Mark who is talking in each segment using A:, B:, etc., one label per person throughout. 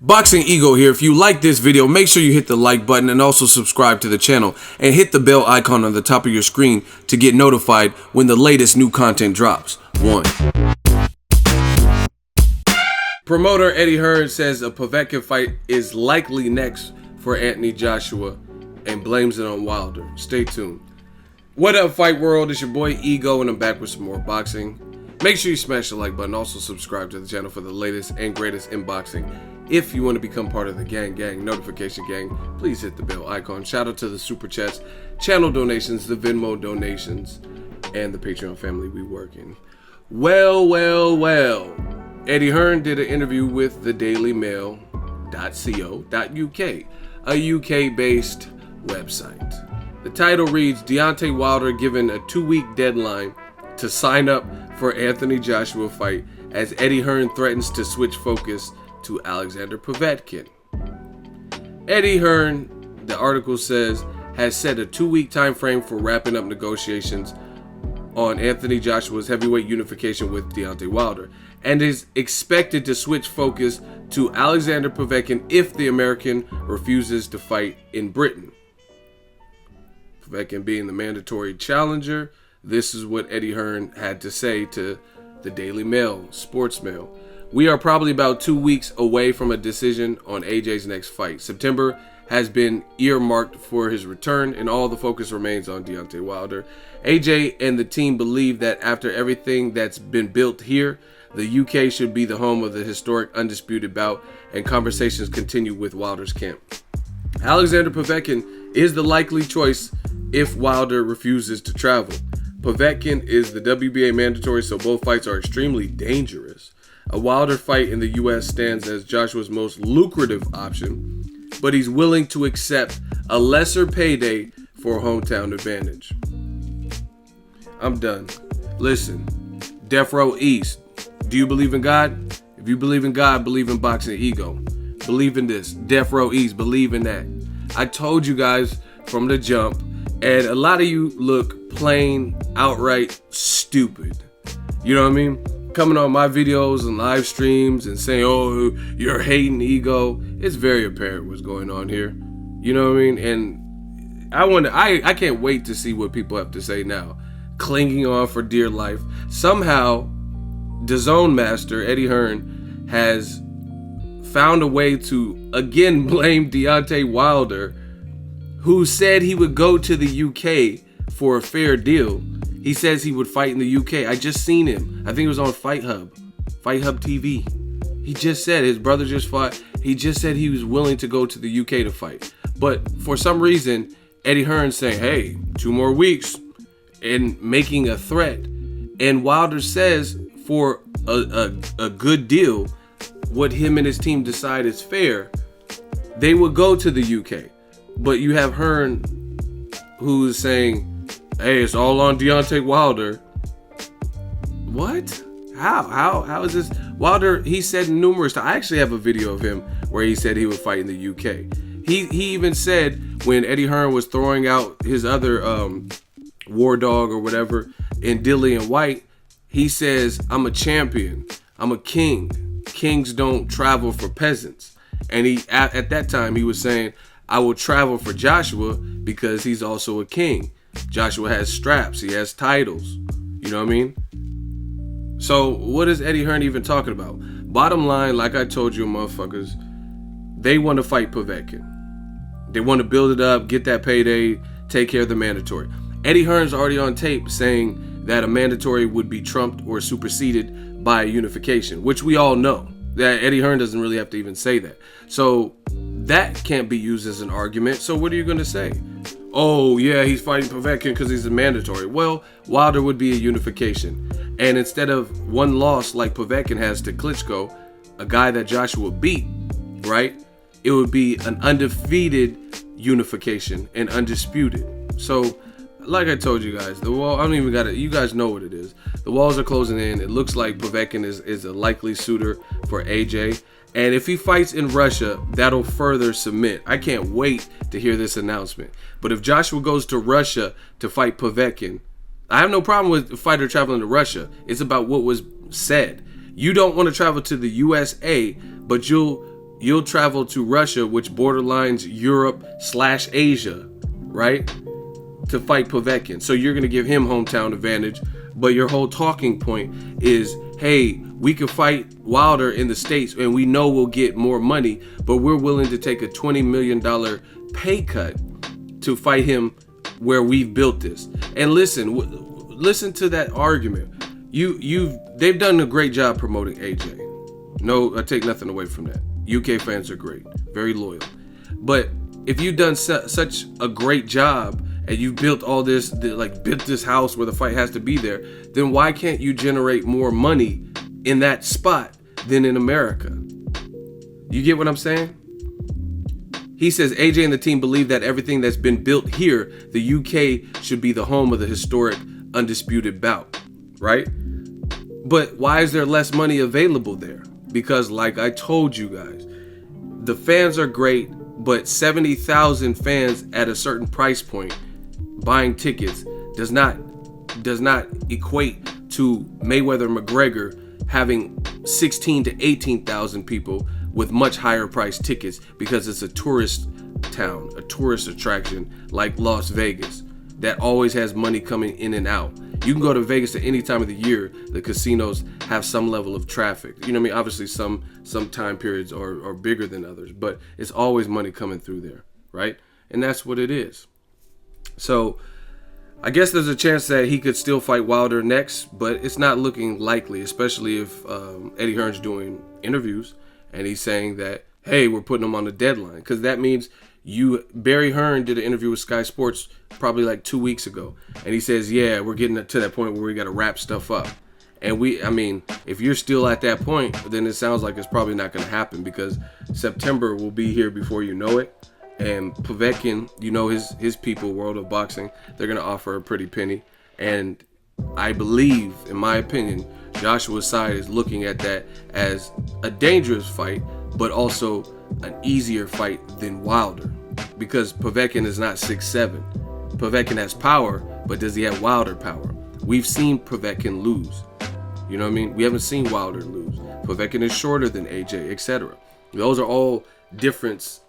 A: Boxing Ego here. If you like this video, make sure you hit the like button and also subscribe to the channel and hit the bell icon on the top of your screen to get notified when the latest new content drops. 1. Promoter Eddie Hearn says a Povetkin fight is likely next for Anthony Joshua and blames it on Wilder. Stay tuned. What up, Fight World? It's your boy Ego and I'm back with some more boxing. Make sure you smash the like button. Also subscribe to the channel for the latest and greatest in boxing. If you want to become part of the gang notification gang, please hit the bell icon. Shout out to the super chats, channel donations, the Venmo donations, and the Patreon family we work in. Well. Eddie Hearn did an interview with the dailymail.co.uk, a UK-based website. The title reads, Deontay Wilder given a 2-week deadline to sign up for Anthony Joshua fight as Eddie Hearn threatens to switch focus to Alexander Povetkin. Eddie Hearn, the article says, has set a 2-week time frame for wrapping up negotiations on Anthony Joshua's heavyweight unification with Deontay Wilder, and is expected to switch focus to Alexander Povetkin if the American refuses to fight in Britain. Povetkin being the mandatory challenger. This is what Eddie Hearn had to say to the Daily Mail, Sports Mail. We are probably about 2 weeks away from a decision on AJ's next fight. September has been earmarked for his return, and all the focus remains on Deontay Wilder. AJ and the team believe that after everything that's been built here, the UK should be the home of the historic undisputed bout, and conversations continue with Wilder's camp. Alexander Povetkin is the likely choice if Wilder refuses to travel. Povetkin is the WBA mandatory, so both fights are extremely dangerous. A Wilder fight in the US stands as Joshua's most lucrative option, but he's willing to accept a lesser payday for a hometown advantage. I'm done. Listen, Death Row East, do you believe in God? If you believe in God, believe in Boxing Ego. Believe in this. Death Row East, believe in that. I told you guys from the jump, and a lot of you look plain, outright stupid. You know what I mean? Coming on my videos and live streams and saying, oh, you're hating Ego. It's very apparent what's going on here. You know what I mean? And I can't wait to see what people have to say now. Clinging on for dear life. Somehow, DAZN master Eddie Hearn has found a way to again blame Deontay Wilder, who said he would go to the UK for a fair deal. He says he would fight in the UK. I just seen him. I think it was on Fight Hub TV. He just said his brother just fought. He just said he was willing to go to the UK to fight. But for some reason, Eddie Hearn's saying, hey, 2 more weeks, and making a threat. And Wilder says for a good deal, what him and his team decide is fair, they would go to the UK. But you have Hearn who's saying, hey, it's all on Deontay Wilder. What? How is this? Wilder, he said numerous times. I actually have a video of him where he said he would fight in the UK. He even said when Eddie Hearn was throwing out his other war dog or whatever in Dillian White, he says, I'm a champion. I'm a king. Kings don't travel for peasants. And he at that time he was saying, I will travel for Joshua because he's also a king. Joshua has straps. He has titles. You know what I mean? So what is Eddie Hearn even talking about? Bottom line, like I told you motherfuckers, they want to fight Povetkin. They want to build it up, get that payday, take care of the mandatory. Eddie Hearn's already on tape saying that a mandatory would be trumped or superseded by a unification, which we all know. That Eddie Hearn doesn't really have to even say that. So that can't be used as an argument. So what are you going to say? Oh, yeah, he's fighting Povetkin because he's a mandatory. Well, Wilder would be a unification. And instead of one loss like Povetkin has to Klitschko, a guy that Joshua beat, right? It would be an undefeated unification and undisputed. So, like I told you guys, the wall, I don't even got it. You guys know what it is. The walls are closing in. It looks like Povetkin is a likely suitor for AJ. And if he fights in Russia, that'll further cement. I can't wait to hear this announcement. But if Joshua goes to Russia to fight Povetkin, I have no problem with a fighter traveling to Russia. It's about what was said. You don't want to travel to the USA, but you'll you'll travel to Russia, which borderlines Europe/Asia, right, to fight Povetkin. So you're going to give him hometown advantage, but your whole talking point is, hey, we can fight Wilder in the States and we know we'll get more money, but we're willing to take a $20 million pay cut to fight him where we've built this. And listen to that argument. They've done a great job promoting AJ. No, I take nothing away from that. UK fans are great, very loyal. But if you've done such a great job and you've built all this, built this house where the fight has to be there, then why can't you generate more money in that spot than in America? You get what I'm saying? He says AJ and the team believe that everything that's been built here, the UK should be the home of the historic undisputed bout, right? But why is there less money available there? Because like I told you guys, the fans are great, but 70,000 fans at a certain price point buying tickets does not equate to Mayweather McGregor having 16 to 18,000 people with much higher priced tickets, because it's a tourist town, a tourist attraction like Las Vegas that always has money coming in and out. You can go to Vegas at any time of the year. The casinos have some level of traffic. You know what I mean? Obviously some time periods are bigger than others, but it's always money coming through there, right? And that's what it is. So I guess there's a chance that he could still fight Wilder next, but it's not looking likely, especially if Eddie Hearn's doing interviews and he's saying that, hey, we're putting him on a deadline, because that means Barry Hearn did an interview with Sky Sports probably like 2 weeks ago, and he says, yeah, we're getting to that point where we got to wrap stuff up. And if you're still at that point, then it sounds like it's probably not going to happen, because September will be here before you know it. And Povetkin, his people, World of Boxing, they're going to offer a pretty penny. And I believe, in my opinion, Joshua's side is looking at that as a dangerous fight, but also an easier fight than Wilder, because Povetkin is not 6'7". Povetkin has power, but does he have Wilder power? We've seen Povetkin lose. You know what I mean? We haven't seen Wilder lose. Povetkin is shorter than AJ, etc. Those are all differences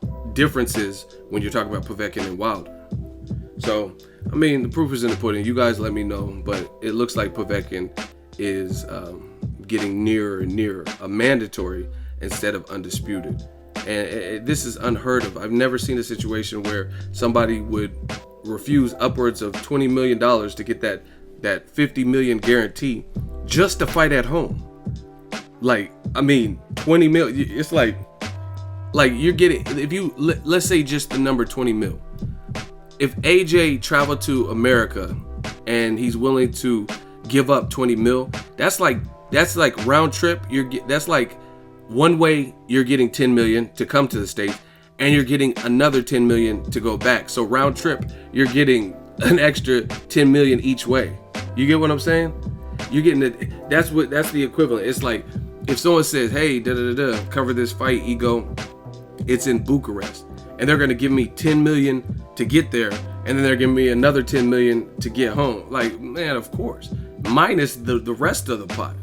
A: when you're talking about Povetkin and Wilder. So, the proof is in the pudding. You guys let me know, but it looks like Povetkin is getting nearer and nearer a mandatory instead of undisputed. And this is unheard of. I've never seen a situation where somebody would refuse upwards of $20 million to get that $50 million guarantee just to fight at home. 20 mil. It's like you're getting, if you, let's say just the number 20 mil. If AJ traveled to America and he's willing to give up 20 mil, that's like round trip. That's like one way you're getting 10 million to come to the States, and you're getting another 10 million to go back. So round trip, you're getting an extra 10 million each way. You get what I'm saying? You're getting it. That's the equivalent. It's like if someone says, hey, cover this fight, Ego, it's in Bucharest, and they're going to give me 10 million to get there, and then they're giving me another 10 million to get home. Like, man, of course, minus the rest of the pot.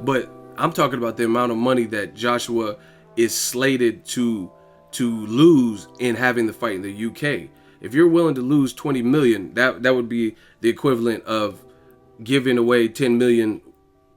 A: But I'm talking about the amount of money that Joshua is slated to lose in having the fight in the UK. If you're willing to lose 20 million, that would be the equivalent of giving away 10 million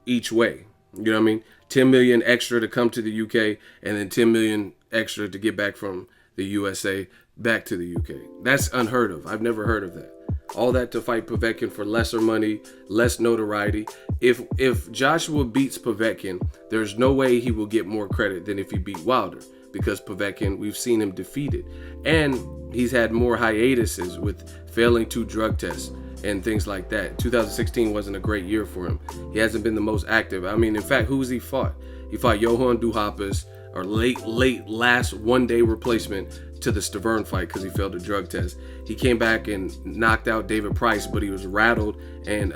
A: each way. You know what I mean? 10 million extra to come to the UK, and then 10 million extra to get back from the USA back to the UK. That's unheard of. I've never heard of that. All that to fight Povetkin for lesser money, less notoriety. If Joshua beats Povetkin, there's no way he will get more credit than if he beat Wilder, because Povetkin, we've seen him defeated. And he's had more hiatuses with failing 2 drug tests and things like that. 2016 wasn't a great year for him. He hasn't been the most active. In fact, who has he fought? He fought Johan Duhaupas, or late last one-day replacement to the Stavern fight because he failed a drug test. He came back and knocked out David Price, but he was rattled and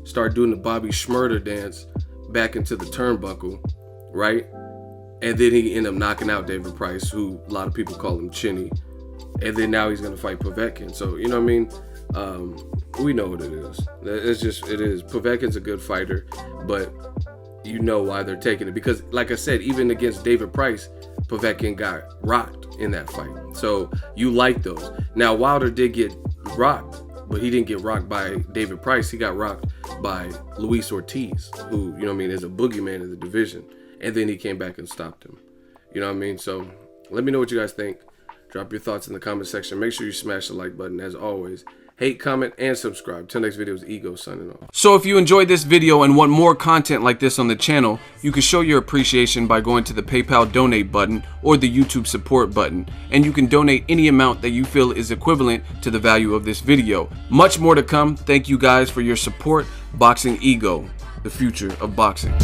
A: started doing the Bobby Schmurder dance back into the turnbuckle, right? And then he ended up knocking out David Price, who a lot of people call him Chinny. And then now he's going to fight Povetkin. So, you know what I mean? We know what it is. It is. Povetkin's a good fighter, but you know why they're taking it. Because, like I said, even against David Price, Povetkin got rocked in that fight. So you like those. Now Wilder did get rocked, but he didn't get rocked by David Price. He got rocked by Luis Ortiz, who, you know what I mean, is a boogeyman in the division. And then he came back and stopped him. You know what I mean? So let me know what you guys think. Drop your thoughts in the comment section. Make sure you smash the like button as always. Hate, comment, and subscribe. Till next video is Ego signing off. So if you enjoyed this video and want more content like this on the channel, you can show your appreciation by going to the PayPal donate button or the YouTube support button. And you can donate any amount that you feel is equivalent to the value of this video. Much more to come. Thank you guys for your support. Boxing Ego, the future of boxing.